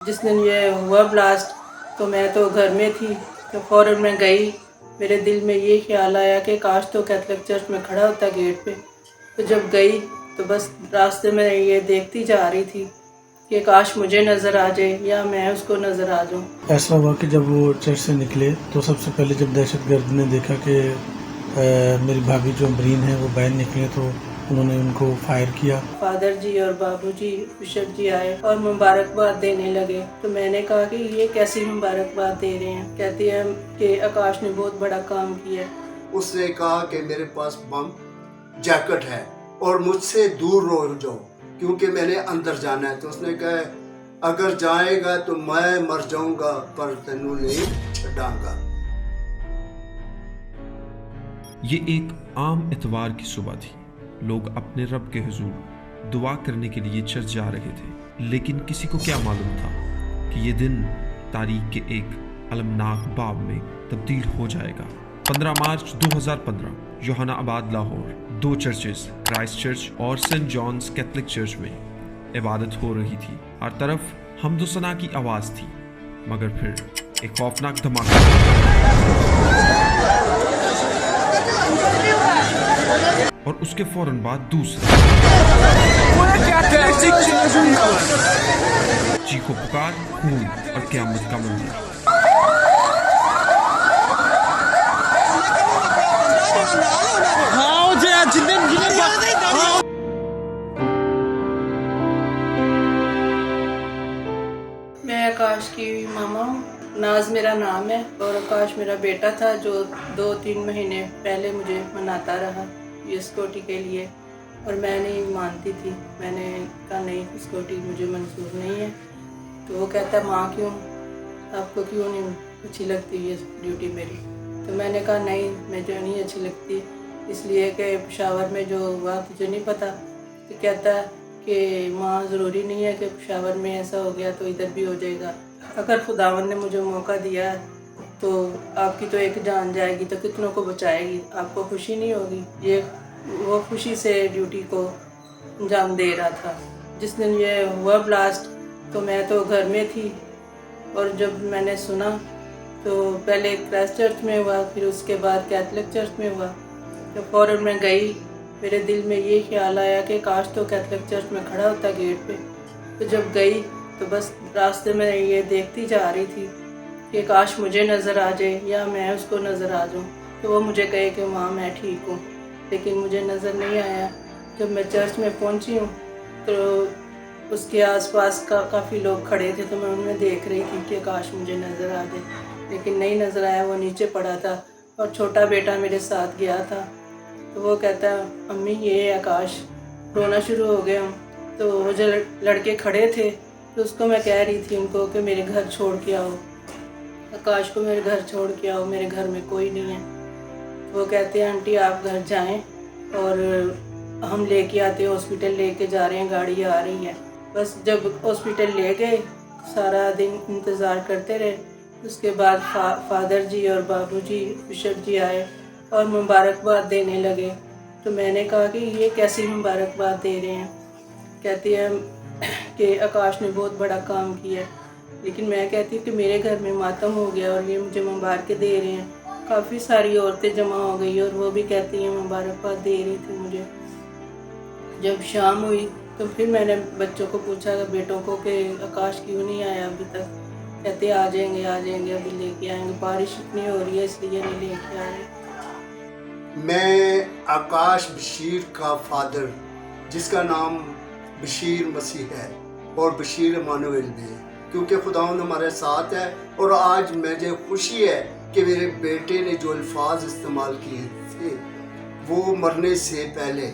जिस दिन ये हुआ ब्लास्ट तो मैं तो घर में थी, तो फ़ौरन मैं गई। मेरे दिल में ये ख्याल आया कि काश तो कैथलिक चर्च में खड़ा होता गेट पे। तो जब गई तो बस रास्ते में ये देखती जा रही थी कि काश मुझे नज़र आ जाए या मैं उसको नज़र आ जाऊँ। ऐसा हुआ कि जब वो चर्च से निकले तो सबसे पहले जब दहशतगर्द ने देखा कि मेरी भाभी जो अमरीन है वो बाहर निकले तो उन्होंने उनको फायर किया। फादर जी और बाबूजी बिशप जी आए और मुबारकबाद देने लगे। तो मैंने कहा कि ये कैसी मुबारकबाद दे रहे हैं। कहती है कि आकाश ने बहुत बड़ा काम किया। उसने कहा कि मेरे पास बम जैकेट है और मुझसे दूर रह जाओ क्योंकि मैंने अंदर जाना है। तो उसने कहा अगर जाएगा तो मैं मर जाऊंगा पर तेनू नहीं छड़ांगा। ये एक आम इतवार की सुबह थी। लोग अपने रब के हुजूर दुआ करने के लिए चर्च जा रहे थे, लेकिन किसी को क्या मालूम था कि ये दिन तारीख के एक अलमनाक बाब में तब्दील हो जाएगा। 15 मार्च 2015 यूहन्ना आबाद लाहौर 2 चर्चेस क्राइस्ट चर्च और सेंट जॉन्स कैथलिक चर्च में इबादत हो रही थी। हर तरफ हम्दो सना की आवाज़ थी, मगर फिर एक खौफनाक धमाका और उसके फौरन बाद दूसरा। चीखो पुकार, खून और क़यामत का मंजर। मैं आकाश की मामा हूँ। नाज मेरा नाम है और आकाश मेरा बेटा था जो 2-3 महीने पहले मुझे मनाता रहा ये स्कूटी के लिए, और मैं नहीं मानती थी। मैंने कहा नहीं, स्कूटी मुझे मंजूर नहीं है। तो वो कहता माँ क्यों, आपको क्यों नहीं अच्छी लगती ये ड्यूटी मेरी। तो मैंने कहा नहीं, मुझे नहीं अच्छी लगती, इसलिए कि पेशावर में जो हुआ तुझे नहीं पता। तो कहता कि माँ ज़रूरी नहीं है कि पेशावर में ऐसा हो गया तो इधर भी हो जाएगा। अगर खुदावन ने मुझे मौका दिया तो आपकी तो एक जान जाएगी तो कितनों को बचाएगी, आपको खुशी नहीं होगी। ये वो खुशी से ड्यूटी को अंजाम दे रहा था। जिस दिन ये हुआ ब्लास्ट तो मैं तो घर में थी, और जब मैंने सुना तो पहले क्राइस्ट चर्च में हुआ, फिर उसके बाद कैथलिक चर्च में हुआ। तो फ़ौरन मैं गई। मेरे दिल में ये ख्याल आया कि काश तो कैथलिक चर्च में खड़ा होता गेट पे। तो जब गई तो बस रास्ते में ये देखती जा रही थी कि काश मुझे नज़र आ जाए या मैं उसको नज़र आ जाऊँ। तो वो मुझे कहे कि माँ मैं ठीक हूँ, लेकिन मुझे नज़र नहीं आया। जब मैं चर्च में पहुँची हूँ तो उसके आसपास काफ़ी लोग खड़े थे, तो मैं उनमें देख रही थी कि काश मुझे नज़र आ जाए, लेकिन नहीं नज़र आया। वो नीचे पड़ा था और छोटा बेटा मेरे साथ गया था। तो वो कहता अम्मी ये आकाश, रोना शुरू हो गया। तो वो जो लड़के खड़े थे तो उसको मैं कह रही थी उनको कि मेरे घर छोड़ के आओ, आकाश को मेरे घर छोड़ के आओ, मेरे घर में कोई नहीं है। तो वो कहते हैं आंटी आप घर जाएं और हम लेके आते हैं, हॉस्पिटल लेके जा रहे हैं, गाड़ी आ रही है। बस जब हॉस्पिटल ले गए सारा दिन इंतज़ार करते रहे। उसके बाद फादर जी और बाबूजी बिशप जी आए और मुबारकबाद देने लगे। तो मैंने कहा कि ये कैसी मुबारकबाद दे रहे हैं। कहती है कि आकाश ने बहुत बड़ा काम किया, लेकिन मैं कहती हूँ कि मेरे घर में मातम हो गया और ये मुझे मुबारकें दे रहे हैं। काफ़ी सारी औरतें जमा हो गई और वो भी कहती हैं मुबारकबाद दे रही थी मुझे। जब शाम हुई तो फिर मैंने बच्चों को पूछा, बेटों को, कि आकाश क्यों नहीं आया अभी तक। कहते आ जाएंगे अभी लेके आएंगे, बारिश इतनी हो रही है इसलिए नहीं लेके आ रहे। मैं आकाश बशीर का फादर, जिसका नाम बशीर मसीह है और बशीर इमानुएल भी है, क्योंकि खुदावंद हमारे साथ है। और आज मुझे खुशी है कि मेरे बेटे ने जो अल्फाज इस्तेमाल किए थे वो मरने से पहले,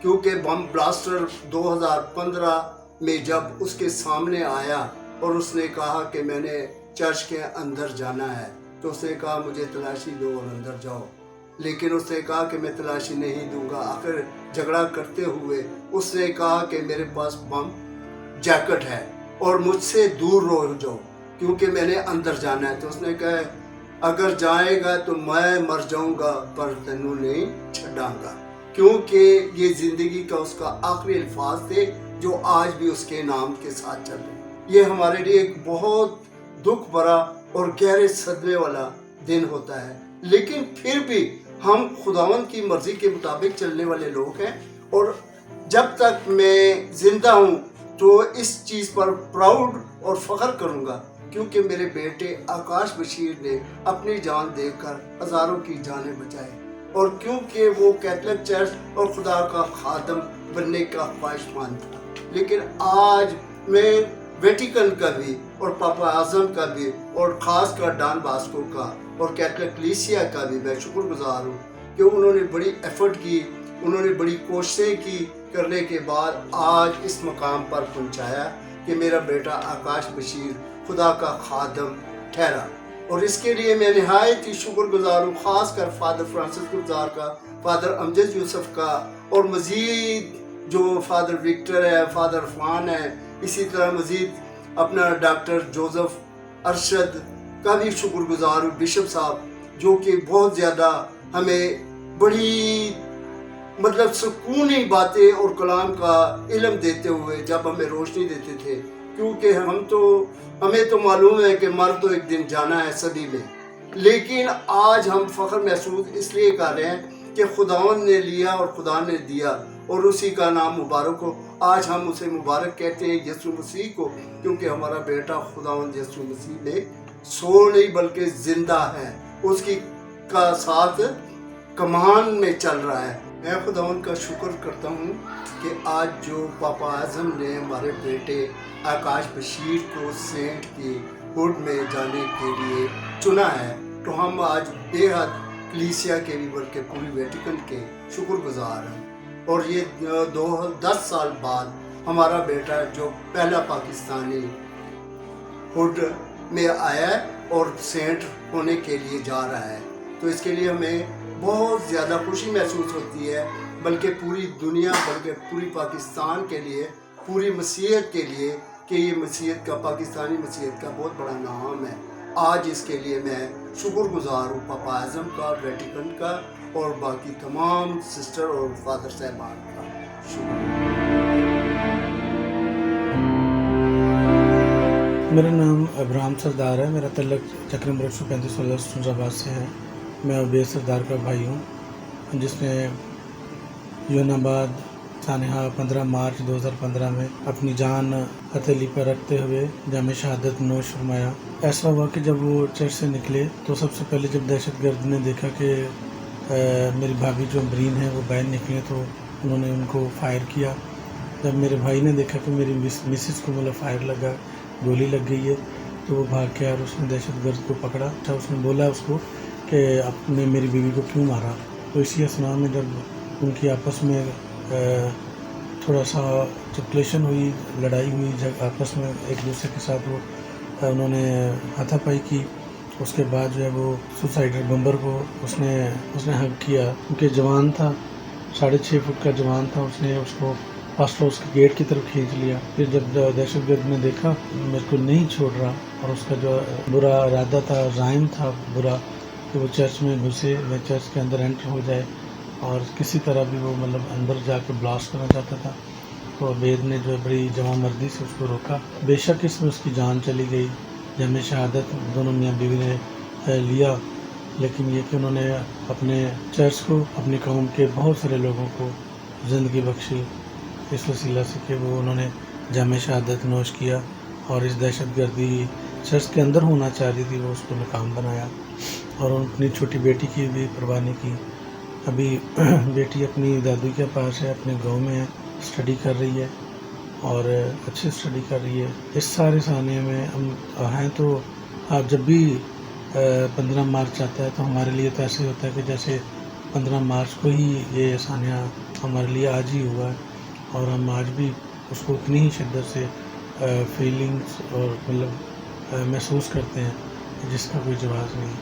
क्योंकि बम ब्लास्टर 2015 में जब उसके सामने आया और उसने कहा कि मैंने चर्च के अंदर जाना है, तो उसने कहा मुझे तलाशी दो और अंदर जाओ। लेकिन उसने कहा कि मैं तलाशी नहीं दूंगा। आखिर झगड़ा करते हुए उसने कहा कि मेरे पास बम जैकेट है और मुझसे दूर रह जाओ क्योंकि मैंने अंदर जाना है। तो उसने कहा अगर जाएगा तो मैं मर जाऊंगा पर तेनू नहीं छड़ांगा, क्योंकि ये ज़िंदगी का उसका आखिरी अल्फाज थे जो आज भी उसके नाम के साथ चल रहे हैं। ये हमारे लिए एक बहुत दुख भरा और गहरे सदमे वाला दिन होता है, लेकिन फिर भी हम खुदावंद की मर्जी के मुताबिक चलने वाले लोग हैं। और जब तक मैं जिंदा हूँ तो इस चीज़ पर प्राउड और फख्र करूँगा, क्योंकि मेरे बेटे आकाश बशीर ने अपनी जान देकर हज़ारों की जानें बचाई, और क्योंकि वो कैथलिक चर्च और खुदा का खादम बनने का ख्वाहिशमंद था। लेकिन आज मैं वेटिकन का भी और पापा आज़म का भी और ख़ास कर डॉन बॉस्को का और कैथलिक कलीसिया का भी मैं शुक्रगुजार हूँ कि उन्होंने बड़ी एफर्ट की, उन्होंने बड़ी कोशिशें की, करने के बाद आज इस मकाम पर पहुँचाया कि मेरा बेटा आकाश बशीर खुदा का खादम ठहरा। और इसके लिए मैं नहायत ही शुक्रगुजार हूँ, ख़ास कर फादर फ्रांसिस गुलजार का, फादर अमजद यूसुफ का, और मज़ीद जो फादर विक्टर है, फादर अरफान है, इसी तरह मज़ीद अपना डॉक्टर जोसेफ अरशद का भी शुक्रगुजार हूँ, बिशप साहब, जो कि बहुत ज़्यादा हमें बड़ी मतलब सुकूनी बातें और कलाम का इल्म देते हुए जब हमें रोशनी देते थे, क्योंकि हमें तो मालूम है कि मर तो एक दिन जाना है सभी में, लेकिन आज हम फ़ख्र महसूस इसलिए कर रहे हैं कि खुदावंद ने लिया और खुदा ने दिया, और उसी का नाम मुबारक हो। आज हम उसे मुबारक कहते हैं यीशु मसीह को, क्योंकि हमारा बेटा खुदावंद यीशु मसीह में सो नहीं बल्कि ज़िंदा है, उसकी का साथ कमान में चल रहा है। मैं खुदावंद का शुक्र करता हूँ कि आज जो पापा आज़म ने हमारे बेटे आकाश बशीर को सेंट की हुड में जाने के लिए चुना है, तो हम आज बेहद कलीसिया के भी बल्कि पूरी वेटिकन के शुक्रगुजार हैं। और ये 10 साल बाद हमारा बेटा जो पहला पाकिस्तानी हुड में आया है और सेंट होने के लिए जा रहा है, तो इसके लिए हमें बहुत ज़्यादा खुशी महसूस होती है, बल्कि पूरी दुनिया, बल्कि पूरी पाकिस्तान के लिए, पूरी मसीहत के लिए, कि ये मसीहत का, पाकिस्तानी मसीहत का बहुत बड़ा नाम है। आज इसके लिए मैं शुक्रगुजार हूँ पापा आज़म का, वेटिकन का, और बाकी तमाम सिस्टर और फादर साहबान का शुक्र। मेरा नाम अब्राहम सरदार है। मेरा तल्लक चक्र नंबर 135 सुंजाबाद से है। मैं अबे सरदार का भाई हूँ, जिसने यूनाबाद सानहा 15 मार्च 2015 में अपनी जान हथेली पर रखते हुए जामे शहादत नोश फरमाया। ऐसा हुआ कि जब वो चर्च से निकले तो सबसे पहले जब दहशतगर्द ने देखा कि मेरी भाभी जो अमरीन है वो बाहर निकले, तो उन्होंने उनको फायर किया। जब मेरे भाई ने देखा कि मेरी मिसेस को मतलब फायर लगा, गोली लग गई है, तो वो भाग के और उसने दहशतगर्द को पकड़ा। अच्छा, उसने बोला उसको कि आपने मेरी बीवी को क्यों मारा। तो इसी असना में जब उनकी आपस में थोड़ा सा चक्लेशन हुई, लड़ाई हुई, जब आपस में एक दूसरे के साथ वो उन्होंने हाथापाई की। उसके बाद जो है वो सुसाइडर बम्बर को उसने हक किया, क्योंकि जवान था, 6.5 फुट का जवान था। उसने उसको फास्ट हाउस के गेट की तरफ खींच लिया। फिर जब दहशतगर्द ने देखा मेरे को नहीं छोड़ रहा, और उसका जो बुरा इरादा था, ज़ाइम था बुरा, कि वो चर्च में घुसे, वह चर्च के अंदर एंटर हो जाए और किसी तरह भी वो मतलब अंदर जाके ब्लास्ट करना चाहता था। तो अबेद ने जो बड़ी जवामर्दी से उसको रोका। बेशक इसमें उसकी जान चली गई, जामे शहादत दोनों मियाँ बीवी ने लिया, लेकिन ये कि उन्होंने अपने चर्च को, अपनी कौम के बहुत सारे लोगों को ज़िंदगी बख्शी इस वसीला से कि वो उन्होंने जामे शहादत नोश किया, और इस दहशतगर्दी चर्च के अंदर होना चाह रही थी, वो उसको नाकाम बनाया। और अपनी छोटी बेटी की भी परवाह नहीं की। अभी बेटी अपनी दादी के पास है, अपने गांव में है, स्टडी कर रही है और अच्छी स्टडी कर रही है। इस सारे साने में हम हैं, तो आप जब भी 15 मार्च आता है तो हमारे लिए तो ऐसे होता है कि जैसे 15 मार्च को ही ये सानिया हमारे लिए आज ही हुआ है, और हम आज भी उसको उतनी ही शिद्दत से फीलिंग्स और मतलब महसूस करते हैं जिसका कोई जवाब नहीं।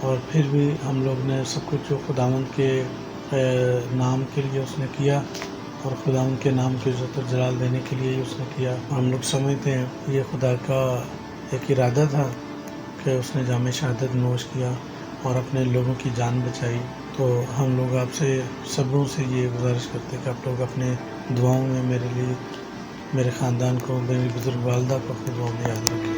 और फिर भी हम लोग ने सब कुछ जो खुदावंद के नाम के लिए उसने किया, और खुदावंद के नाम की इज़्ज़त और जलाल देने के लिए ही उसने किया। हम लोग समझते हैं ये खुदा का एक इरादा था कि उसने जामे शहादत नोश किया और अपने लोगों की जान बचाई। तो हम लोग आपसे सबों से ये गुजारिश करते हैं कि आप लोग अपने दुआओं में मेरे लिए میرے خاندان کو، میری بزرگ والدہ کو اپنے دعاؤں میں یاد رکھیں۔